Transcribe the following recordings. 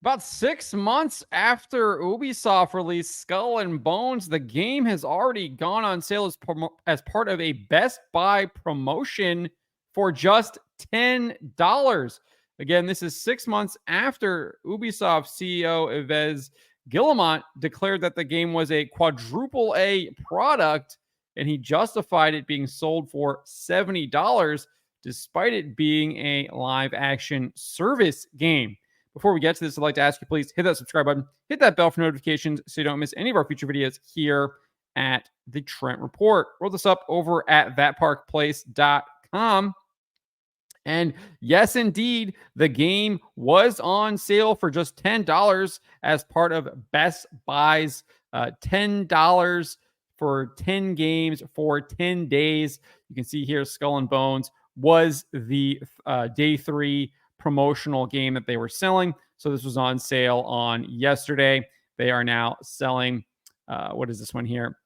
About 6 months after Ubisoft released Skull and Bones, the game has already gone on sale as part of a Best Buy promotion for just $10. Again, this is 6 months after Ubisoft CEO Yves Guillemot declared that the game was a Quadruple A product, and he justified it being sold for $70 despite it being a live action service game. Before we get to this, I'd like to ask you, please hit that subscribe button, hit that bell for notifications so you don't miss any of our future videos here at the Trent Report. Roll this up over at thatparkplace.com. And yes, indeed, the game was on sale for just $10 as part of Best Buy's $10 for 10 games for 10 days. You can see here Skull and Bones was the day 3 promotional game that they were selling. So this was on sale on yesterday. They are now selling, what is this one here?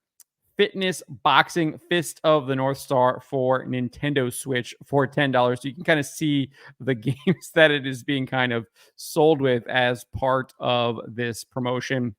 Fitness Boxing Fist of the North Star for Nintendo Switch for $10. So you can kind of see the games that it is being kind of sold with as part of this promotion.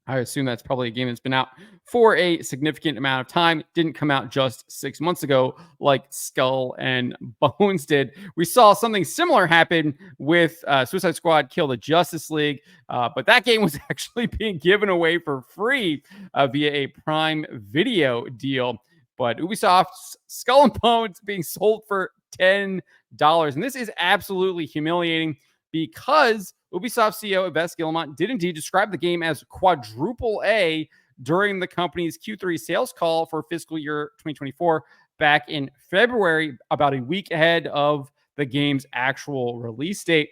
I assume that's probably a game that's been out for a significant amount of time. It didn't come out just 6 months ago like Skull and Bones did. We saw something similar happen with Suicide Squad Kill the Justice League, but that game was actually being given away for free via a Prime Video deal. But Ubisoft's Skull and Bones being sold for $10. And this is absolutely humiliating because Ubisoft CEO Yves Guillemot did indeed describe the game as Quadruple A during the company's Q3 sales call for fiscal year 2024 back in February, about a week ahead of the game's actual release date.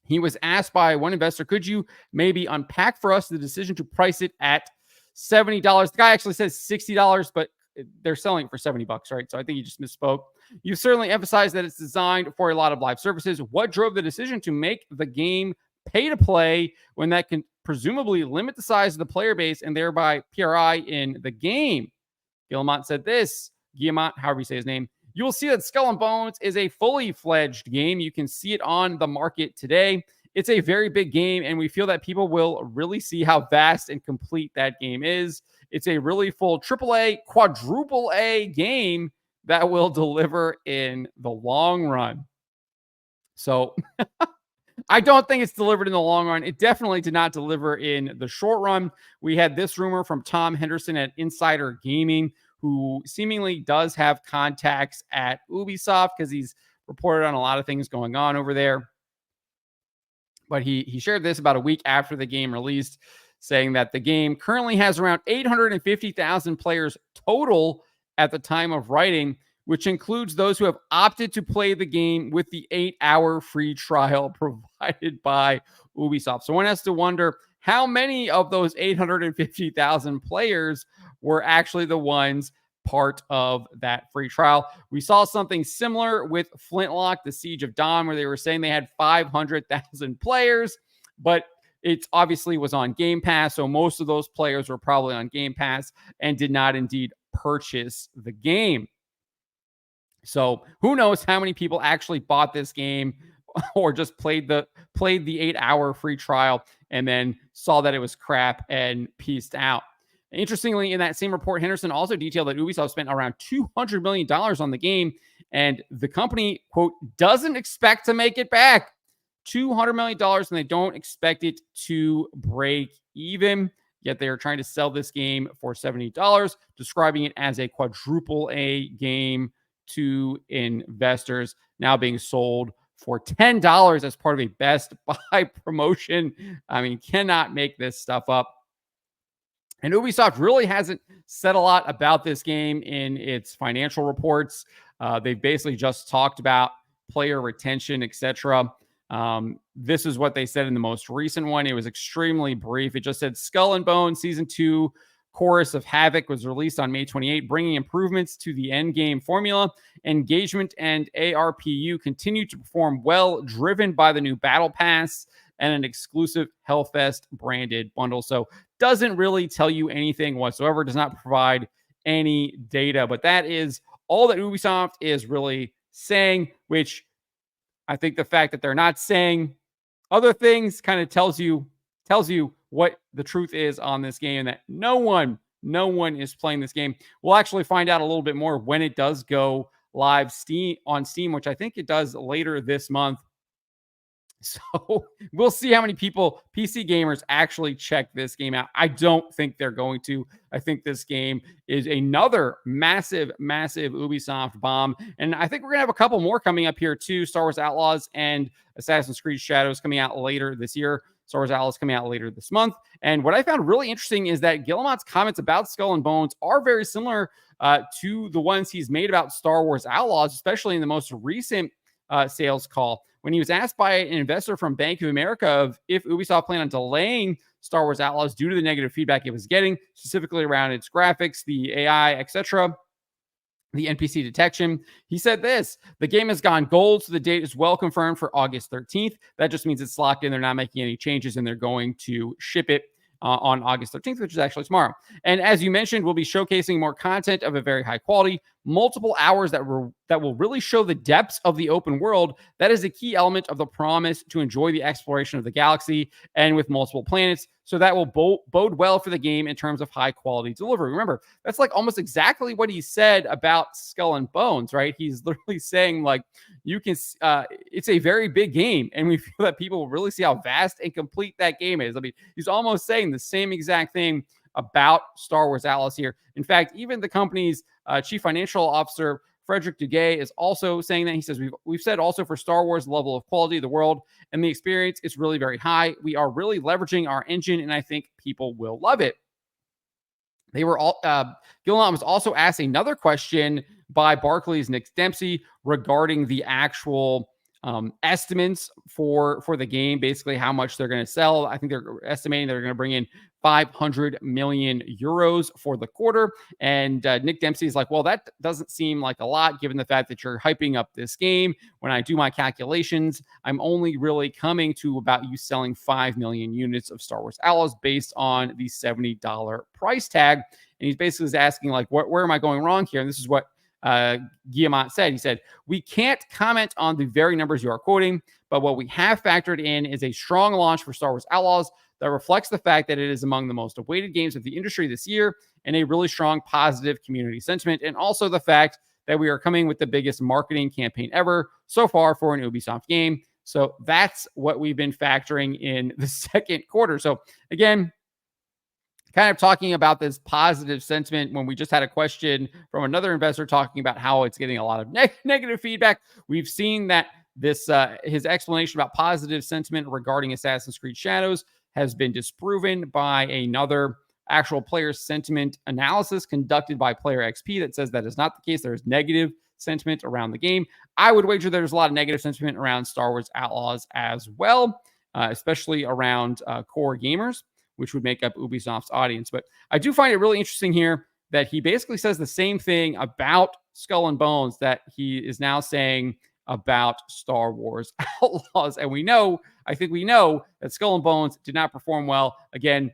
He was asked by one investor, could you maybe unpack for us the decision to price it at $70? The guy actually says $60, but they're selling it for $70, right? So I think he just misspoke. You certainly emphasized that it's designed for a lot of live services. What drove the decision to make the game pay to play when that can presumably limit the size of the player base and thereby PRI in the game? Guillemot said this, Guillemot, however you say his name, you will see that Skull and Bones is a fully fledged game. You can see it on the market today. It's a very big game, and we feel that people will really see how vast and complete that game is. It's a really full AAA, Quadruple A game that will deliver in the long run. So I don't think it's delivered in the long run. It definitely did not deliver in the short run. We had this rumor from Tom Henderson at Insider Gaming, who seemingly does have contacts at Ubisoft because he's reported on a lot of things going on over there. But he shared this about a week after the game released, saying that the game currently has around 850,000 players total at the time of writing, which includes those who have opted to play the game with the 8-hour free trial provided by Ubisoft. So one has to wonder how many of those 850,000 players were actually the ones part of that free trial. We saw something similar with Flintlock, the Siege of Dawn, where they were saying they had 500,000 players, but it obviously was on Game Pass. So most of those players were probably on Game Pass and did not indeed purchase the game. So who knows how many people actually bought this game or just played the 8-hour free trial and then saw that it was crap and pieced out. Interestingly, in that same report, Henderson also detailed that Ubisoft spent around $200 million on the game, and the company, quote, doesn't expect to make it back. $200 million, and they don't expect it to break even. Yet they are trying to sell this game for $70, describing it as a Quadruple A game to investors, now being sold for $10 as part of a Best Buy promotion. I mean, cannot make this stuff up. And Ubisoft really hasn't said a lot about this game in its financial reports. They've basically just talked about player retention, etc. This is what they said in the most recent one. It was extremely brief. It just said Skull and Bones Season 2 Chorus of Havoc was released on May 28, bringing improvements to the endgame formula. Engagement and ARPU continue to perform well, driven by the new Battle Pass and an exclusive Hellfest branded bundle. So doesn't really tell you anything whatsoever, does not provide any data, but that is all that Ubisoft is really saying, which I think the fact that they're not saying other things kind of tells you what the truth is on this game, and that no one is playing this game. We'll actually find out a little bit more when it does go live Steam, which I think it does later this month. So we'll see how many people, PC gamers, actually check this game out. I don't think they're going to. I think this game is another massive, massive Ubisoft bomb. And I think we're going to have a couple more coming up here too. Star Wars Outlaws and Assassin's Creed Shadows coming out later this year. Star Wars Outlaws coming out later this month. And what I found really interesting is that Guillemot's comments about Skull and Bones are very similar to the ones he's made about Star Wars Outlaws, especially in the most recent sales call. When he was asked by an investor from Bank of America of if Ubisoft planned on delaying Star Wars Outlaws due to the negative feedback it was getting, specifically around its graphics, the AI, etc., the NPC detection, he said this: the game has gone gold, so the date is well confirmed for August 13th. That just means it's locked in. They're not making any changes, and they're going to ship it on August 13th, which is actually tomorrow. And as you mentioned, we'll be showcasing more content of a very high quality, multiple hours that will really show the depths of the open world. That is a key element of the promise to enjoy the exploration of the galaxy, and with multiple planets. So that will bode well for the game in terms of high quality delivery. Remember, that's like almost exactly what he said about Skull and Bones, right? He's literally saying like, you can, it's a very big game, and we feel that people will really see how vast and complete that game is. I mean, he's almost saying the same exact thing about Star Wars Outlaws here. In fact, even the company's chief financial officer, Frederick Duguay, is also saying that. He says, we've said also for Star Wars, the level of quality of the world and the experience is really very high. We are really leveraging our engine, and I think people will love it. They were all Guillemot was also asked another question by Barclays' Nick Dempsey regarding the actual estimates for the game, basically how much they're going to sell. I think they're estimating they're going to bring in 500 million euros for the quarter. And Nick Dempsey is like, well, that doesn't seem like a lot given the fact that you're hyping up this game. When I do my calculations, I'm only really coming to about you selling 5 million units of Star Wars Outlaws based on the $70 price tag. And he's basically asking, like, where am I going wrong here? And this is what Guillemot said. He said, we can't comment on the very numbers you are quoting, but what we have factored in is a strong launch for Star Wars Outlaws that reflects the fact that it is among the most awaited games of the industry this year, and a really strong positive community sentiment, and also the fact that we are coming with the biggest marketing campaign ever so far for an Ubisoft game. So that's what we've been factoring in the second quarter. So again, kind of talking about this positive sentiment when we just had a question from another investor talking about how it's getting a lot of negative feedback. We've seen that this his explanation about positive sentiment regarding Assassin's Creed Shadows has been disproven by another actual player sentiment analysis conducted by Player XP that says that is not the case. There is negative sentiment around the game. I would wager there's a lot of negative sentiment around Star Wars Outlaws as well, especially around core gamers, which would make up Ubisoft's audience. But I do find it really interesting here that he basically says the same thing about Skull and Bones that he is now saying about Star Wars Outlaws. And I think we know that Skull and Bones did not perform well. Again,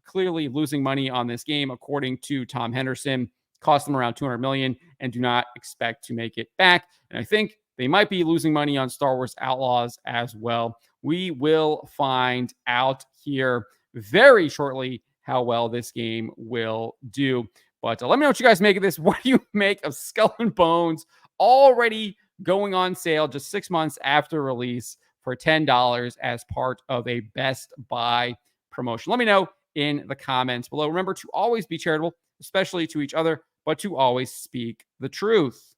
clearly losing money on this game, according to Tom Henderson, cost them around 200 million and do not expect to make it back. And I think they might be losing money on Star Wars Outlaws as well. We will find out here very shortly how well this game will do. But let me know what you guys make of this. What do you make of Skull and Bones already going on sale just 6 months after release for $10 as part of a Best Buy promotion? Let me know in the comments below. Remember to always be charitable, especially to each other, but to always speak the truth.